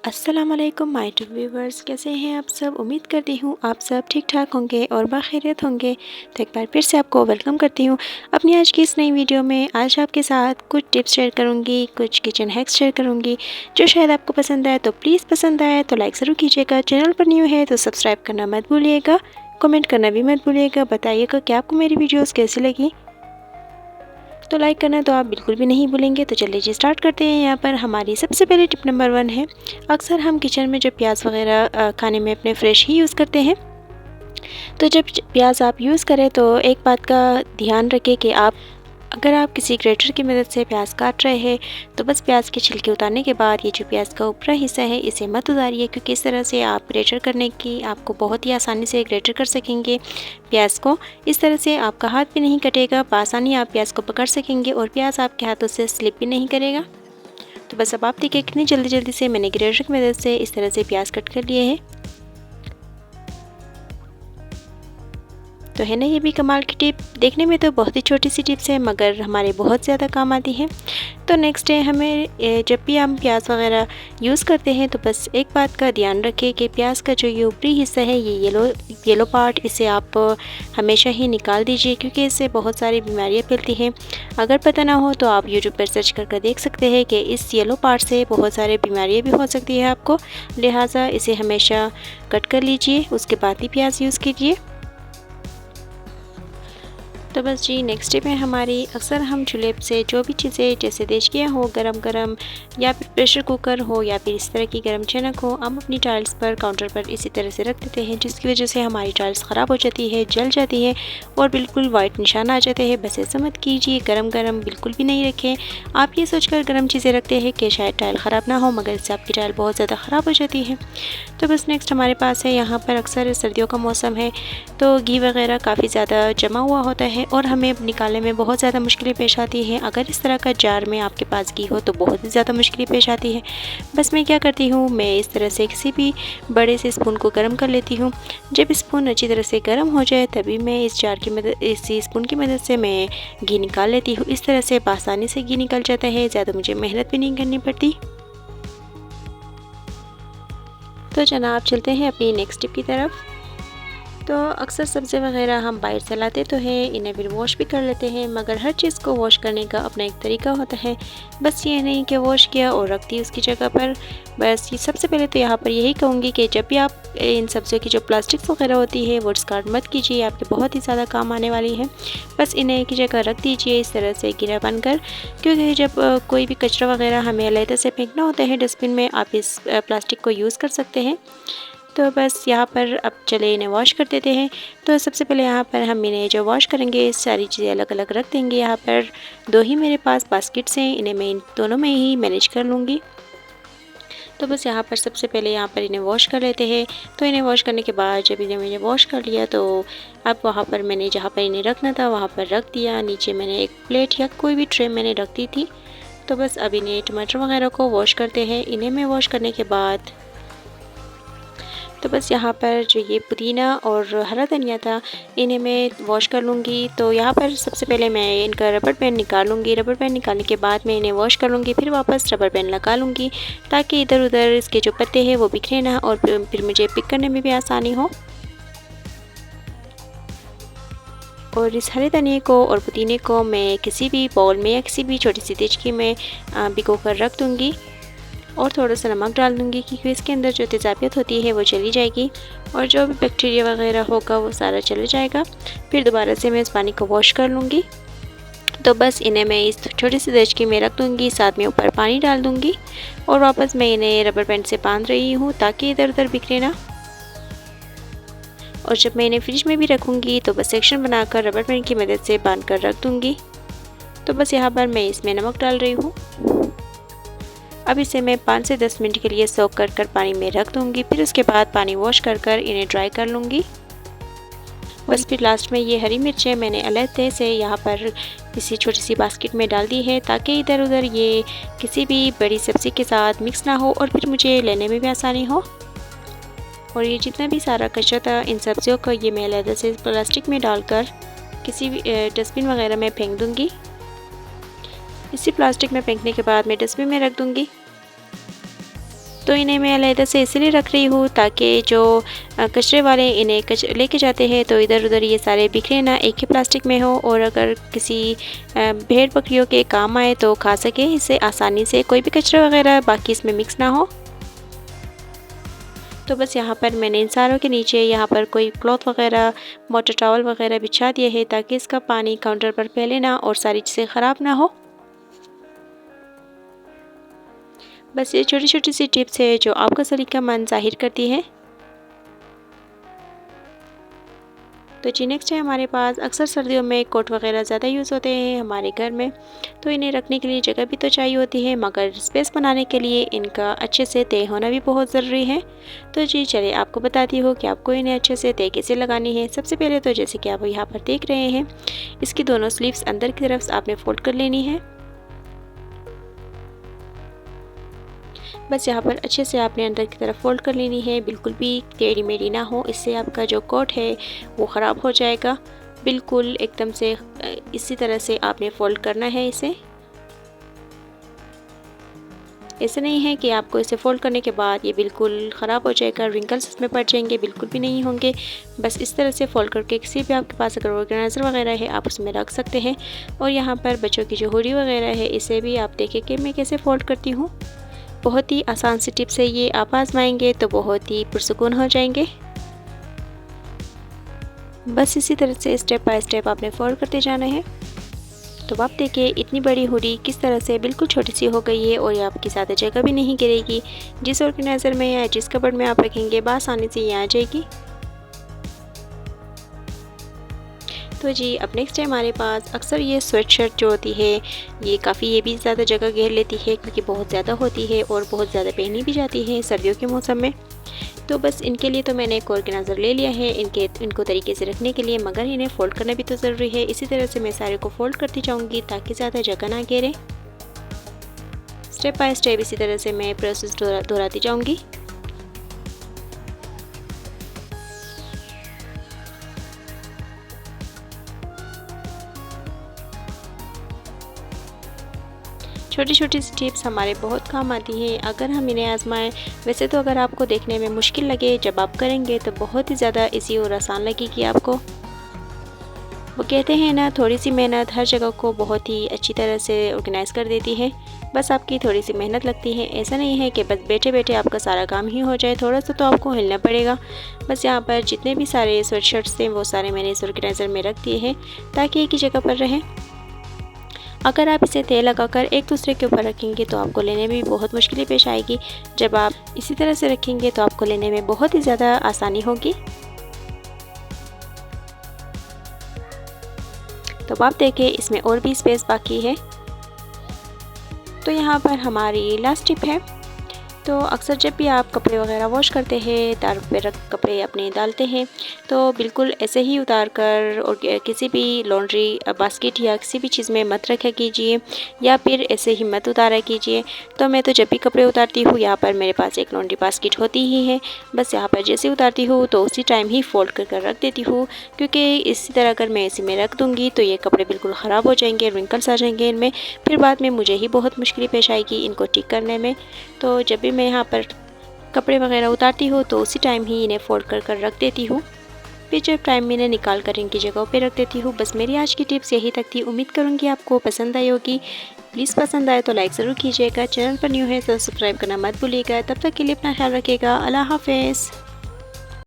अस्सलामुअलैकुम my to viewers, कैसे हैं आप सब। उम्मीद करती हूँ आप सब ठीक ठाक होंगे और बाखैरियत होंगे। तो एक बार फिर से आपको वेलकम करती हूँ अपनी आज की इस नई वीडियो में। आज आपके साथ कुछ टिप्स शेयर करूँगी, कुछ किचन हैक्स शेयर करूँगी जो शायद आपको पसंद आए। तो प्लीज़ पसंद आए तो लाइक ज़रूर कीजिएगा। चैनल पर न्यू है तो सब्सक्राइब करना मत भूलिएगा, कमेंट करना भी मत भूलिएगा। बताइएगा कि आपको मेरी वीडियोज़ कैसी लगी, तो लाइक करना तो आप बिल्कुल भी नहीं भूलेंगे। तो चलिए जी स्टार्ट करते हैं। यहाँ पर हमारी सबसे पहले टिप नंबर 1 है, अक्सर हम किचन में जब प्याज वगैरह खाने में अपने फ्रेश ही यूज़ करते हैं। तो जब प्याज आप यूज़ करें तो एक बात का ध्यान रखें कि अगर आप किसी ग्रेटर की मदद से प्याज काट रहे हैं तो बस प्याज के छिलके उतारने के बाद ये जो प्याज का ऊपरी हिस्सा है इसे मत उतारिए, क्योंकि इस तरह से आप ग्रेटर करने की आपको बहुत ही आसानी से ग्रेटर कर सकेंगे प्याज को। इस तरह से आपका हाथ भी नहीं कटेगा, बआसानी आप प्याज को पकड़ सकेंगे और प्याज आपके हाथों से स्लिप भी नहीं करेगा। तो बस अब आप देखिए कितनी जल्दी से मैंने ग्रेटर की मदद से इस तरह से प्याज कट कर लिए हैं। तो है ना ये भी कमाल की टिप। देखने में तो बहुत ही छोटी सी टिप्स है मगर हमारे बहुत ज़्यादा काम आती है। तो नेक्स्ट है, हमें जब भी हम प्याज वगैरह यूज़ करते हैं तो बस एक बात का ध्यान रखें कि प्याज का जो ये ऊपरी हिस्सा है, ये येलो पार्ट, इसे आप हमेशा ही निकाल दीजिए, क्योंकि इससे बहुत सारी बीमारियाँ फैलती हैं। अगर पता ना हो तो आप यूट्यूब पर सर्च कर देख सकते हैं कि इस येलो पार्ट से बहुत सारी बीमारियाँ भी हो सकती है आपको। लिहाजा इसे हमेशा कट कर लीजिए, उसके बाद ही प्याज यूज़ कीजिए। तो बस जी नेक्स्ट टिप है हमारी, अक्सर हम चूल्हे से जो भी चीज़ें जैसे देचकियाँ हो गरम या फिर प्रेशर कुकर हो या फिर इस तरह की गरम चनक हो, हम अपनी टाइल्स पर काउंटर पर इसी तरह से रख देते हैं, जिसकी वजह से हमारी टाइल्स ख़राब हो जाती है, जल जाती है और बिल्कुल वाइट निशान आ जाते हैं। बस ऐसा मत कीजिए, गरम बिल्कुल भी नहीं रखें। आप ये सोचकर गरम चीज़ें रखते हैं कि शायद टाइल ख़राब ना हो, मगर इससे आपकी टाइल बहुत ज़्यादा ख़राब हो जाती है। तो बस नेक्स्ट हमारे पास है, यहाँ पर अक्सर सर्दियों का मौसम है तो घी वगैरह काफ़ी ज़्यादा जमा हुआ होता है और हमें निकालने में बहुत ज़्यादा मुश्किलें पेश आती हैं। अगर इस तरह का जार में आपके पास घी हो तो बहुत ही ज़्यादा मुश्किलें पेश आती है। बस मैं क्या करती हूँ, मैं इस तरह से किसी भी बड़े से स्पून को गर्म कर लेती हूँ। जब स्पून अच्छी तरह से गर्म हो जाए तभी मैं इस स्पून की मदद से मैं घी निकाल लेती हूँ। इस तरह से आसानी से घी निकल जाता है, ज़्यादा मुझे मेहनत भी नहीं करनी पड़ती। तो जनाब चलते हैं अपनी नेक्स्ट टिप की तरफ। तो अक्सर सब्ज़ी वगैरह हम बाहर से लाते तो हैं, इन्हें फिर वॉश भी कर लेते हैं, मगर हर चीज़ को वॉश करने का अपना एक तरीका होता है। बस ये नहीं कि वॉश किया और रख दी उसकी जगह पर। बस ये सबसे पहले तो यहाँ पर यही कहूँगी कि जब भी आप इन सब्ज़ियों की जो प्लास्टिक्स वगैरह होती है वो डिस्कार्ड मत कीजिए, आपके बहुत ही ज़्यादा काम आने वाली है। बस इन्हें एक ही जगह रख दीजिए इस तरह से गिरा बनकर, क्योंकि जब कोई भी कचरा वगैरह हमें अलग से फेंकना होता है डस्टबिन में, आप इस प्लास्टिक को यूज़ कर सकते हैं। तो बस यहाँ पर अब चले इन्हें वॉश कर देते हैं। तो सबसे पहले यहाँ पर हम इन्हें जो वॉश करेंगे सारी चीज़ें अलग अलग रख देंगे। यहाँ पर 2 ही मेरे पास बास्केट्स हैं, इन्हें मैं इन दोनों में ही मैनेज कर लूँगी। तो बस यहाँ पर सबसे पहले यहाँ पर इन्हें वॉश कर लेते हैं। तो इन्हें वॉश करने के बाद जब इन्हें मैंने वॉश कर लिया तो अब वहाँ पर मैंने जहाँ पर इन्हें रखना था वहाँ पर रख दिया। नीचे मैंने एक प्लेट या कोई भी ट्रे मैंने रख दी थी। तो बस अब इन्हें टमाटर वगैरह को वॉश करते हैं। इन्हें मैं वॉश करने के बाद तो बस यहाँ पर जो ये पुदीना और हरा धनिया था इन्हें मैं वॉश कर लूँगी। तो यहाँ पर सबसे पहले मैं इनका रबर बैंड निकाल लूँगी। रबर बैंड निकालने के बाद मैं इन्हें वॉश कर लूँगी, फिर वापस रबर बैंड लगा लूँगी ताकि इधर उधर इसके जो पत्ते हैं वो बिखरे ना और फिर मुझे पिक करने में भी आसानी हो। और इस हरे धनिए को और पुदीने को मैं किसी भी बाउल में या किसी भी छोटी सी देचकी में भिगो कर रख दूँगी और थोड़ा सा नमक डाल दूँगी, क्योंकि इसके अंदर जो तेज़ाबियत होती है वो चली जाएगी और जो भी बैक्टीरिया वगैरह होगा वो सारा चला जाएगा। फिर दोबारा से मैं इस पानी को वॉश कर लूँगी। तो बस इन्हें मैं इस छोटी सी देचकी में रख दूँगी, साथ में ऊपर पानी डाल दूँगी और वापस मैं इन्हें रबर बैंड से बांध रही हूँ ताकि इधर उधर बिखरे ना। और जब मैं इन्हें फ्रिज में भी रखूँगी तो बस सेक्शन बनाकर रबर बैंड की मदद से बांध कर रख दूँगी। तो बस यहाँ पर मैं इसमें नमक डाल रही हूँ। अब इसे मैं 5 से 10 मिनट के लिए सोक कर पानी में रख दूँगी। फिर उसके बाद पानी वॉश कर इन्हें ड्राई कर लूँगी। बस फिर लास्ट में ये हरी मिर्चें मैंने अलग से यहाँ पर किसी छोटी सी बास्केट में डाल दी है ताकि इधर उधर ये किसी भी बड़ी सब्ज़ी के साथ मिक्स ना हो और फिर मुझे लेने में भी आसानी हो। और ये जितना भी सारा कचरा था इन सब्जियों को ये मैं अलग से प्लास्टिक में डालकर किसी भी डस्टबिन वगैरह में फेंक दूँगी। इसी प्लास्टिक में फेंकने के बाद मैं डस्टबिन में रख दूँगी। तो इन्हें मैं अलहदा से इसलिए रख रही हूँ ताकि जो कचरे वाले इन्हें लेके जाते हैं तो इधर उधर ये सारे बिखरे ना एक ही प्लास्टिक में हो, और अगर किसी भेड़ बकरियों के काम आए तो खा सके इसे आसानी से, कोई भी कचरा वगैरह बाकी इसमें मिक्स ना हो। तो बस यहाँ पर मैंने इन सारों के नीचे यहाँ पर कोई क्लॉथ वगैरह, मोटर टॉवल वगैरह बिछा दिए है ताकि इसका पानी काउंटर पर फैले ना और सारी चीज़ें ख़राब ना हो। बस ये छोटी छोटी सी टिप्स है जो आपका सलीका मन ज़ाहिर करती है। तो जी नेक्स्ट है हमारे पास अक्सर सर्दियों में कोट वगैरह ज़्यादा यूज़ होते हैं हमारे घर में, तो इन्हें रखने के लिए जगह भी तो चाहिए होती है, मगर स्पेस बनाने के लिए इनका अच्छे से तय होना भी बहुत ज़रूरी है। तो जी चलिए आपको बताती हूँ कि आपको इन्हें अच्छे से तय कैसे लगानी है। सबसे पहले तो जैसे कि आप यहाँ पर देख रहे हैं, इसकी दोनों स्लीव्स अंदर की तरफ आपने फोल्ड कर लेनी है। बस यहाँ पर अच्छे से आपने अंदर की तरफ फोल्ड कर लेनी है, बिल्कुल भी टेढ़ी मेढ़ी ना हो, इससे आपका जो कोट है वो ख़राब हो जाएगा। बिल्कुल एकदम से इसी तरह से आपने फोल्ड करना है इसे। ऐसे नहीं है कि आपको इसे फोल्ड करने के बाद ये बिल्कुल ख़राब हो जाएगा, रिंकल्स इसमें पड़ जाएंगे, बिल्कुल भी नहीं होंगे। बस इस तरह से फोल्ड करके किसी भी आपके पास अगर ऑर्गेनाइज़र वगैरह है आप उसमें रख सकते हैं। और यहाँ पर बच्चों की जो हुडी वगैरह है इसे भी आप देखें कि मैं कैसे फ़ोल्ड करती हूँ। बहुत ही आसान सी टिप्स है ये, आप आजमाएंगे तो बहुत ही पुरसुकून हो जाएंगे। बस इसी तरह से स्टेप बाय स्टेप आपने फोल्ड करते जाना है। तो आप देखिए इतनी बड़ी हुडी किस तरह से बिल्कुल छोटी सी हो गई है और ये आपकी ज़्यादा जगह भी नहीं गिरेगी। जिस ऑर्गेनाइज़र में या जिस कबर्ड में आप रखेंगे बआसानी से ये आ जाएगी। तो जी अब नेक्स्ट है हमारे पास अक्सर ये स्वेट शर्ट जो होती है ये काफ़ी ये भी ज़्यादा जगह घेर लेती है क्योंकि बहुत ज़्यादा होती है और बहुत ज़्यादा पहनी भी जाती है सर्दियों के मौसम में। तो बस इनके लिए तो मैंने एक ऑर्गेनाइज़र ले लिया है इनको तरीके से रखने के लिए, मगर इन्हें फ़ोल्ड करना भी तो ज़रूरी है। इसी तरह से मैं सारे को फ़ोल्ड करती जाऊँगी ताकि ज़्यादा जगह ना घेरे। स्टेप बाय स्टेप इसी तरह से मैं प्रोसेस दोहराती जाऊँगी। छोटी छोटी सी टिप्स हमारे बहुत काम आती हैं अगर हम इन्हें आजमाएं। वैसे तो अगर आपको देखने में मुश्किल लगे, जब आप करेंगे तो बहुत ही ज़्यादा इजी और आसान लगेगी आपको। वो कहते हैं ना, थोड़ी सी मेहनत हर जगह को बहुत ही अच्छी तरह से ऑर्गेनाइज़ कर देती है। बस आपकी थोड़ी सी मेहनत लगती है। ऐसा नहीं है कि बस बैठे बैठे आपका सारा काम ही हो जाए, थोड़ा सा तो आपको हिलना पड़ेगा। बस यहाँ पर जितने भी सारे स्वेट शर्ट्स थे वो सारे मैंने इस ऑर्गेनाइज़र में रख दिए हैं ताकि एक ही जगह पर रहें। अगर आप इसे तेल लगाकर एक दूसरे के ऊपर रखेंगे तो आपको लेने में भी बहुत मुश्किलें पेश आएगी। जब आप इसी तरह से रखेंगे तो आपको लेने में बहुत ही ज़्यादा आसानी होगी। तो आप देखें इसमें और भी स्पेस बाकी है। तो यहाँ पर हमारी लास्ट टिप है। तो अक्सर जब भी आप कपड़े वगैरह वॉश करते हैं, तार पे रख कपड़े अपने डालते हैं, तो बिल्कुल ऐसे ही उतार कर और किसी भी लॉन्ड्री बास्केट या किसी भी चीज़ में मत रखा कीजिए, या फिर ऐसे ही मत उतारा कीजिए। तो मैं तो जब भी कपड़े उतारती हूँ यहाँ पर मेरे पास एक लॉन्ड्री बास्केट होती ही है। बस यहाँ पर जैसे उतारती हूँ तो उसी टाइम ही फोल्ड कर रख देती हूँ, क्योंकि इसी तरह अगर मैं इसी में रख दूँगी तो ये कपड़े बिल्कुल ख़राब हो जाएंगे, रिंकल्स आ जाएंगे इनमें, फिर बाद में मुझे ही बहुत मुश्किल पेश आएगी इनको ठीक करने में। तो जब भी मैं यहाँ पर कपड़े वगैरह उतारती हूँ तो उसी टाइम ही इन्हें फोल्ड कर रख देती हूँ। फिर जब टाइम में इन्हें निकाल कर इनकी जगहों पे रख देती हूँ। बस मेरी आज की टिप्स यही तक थी। उम्मीद करूँगी आपको पसंद आई होगी। प्लीज़ पसंद आए तो लाइक ज़रूर कीजिएगा। चैनल पर न्यू है तो सब्सक्राइब करना मत भूलिएगा। तब तक के लिए अपना ख्याल रखिएगा। अल्लाह हाफ़िज़।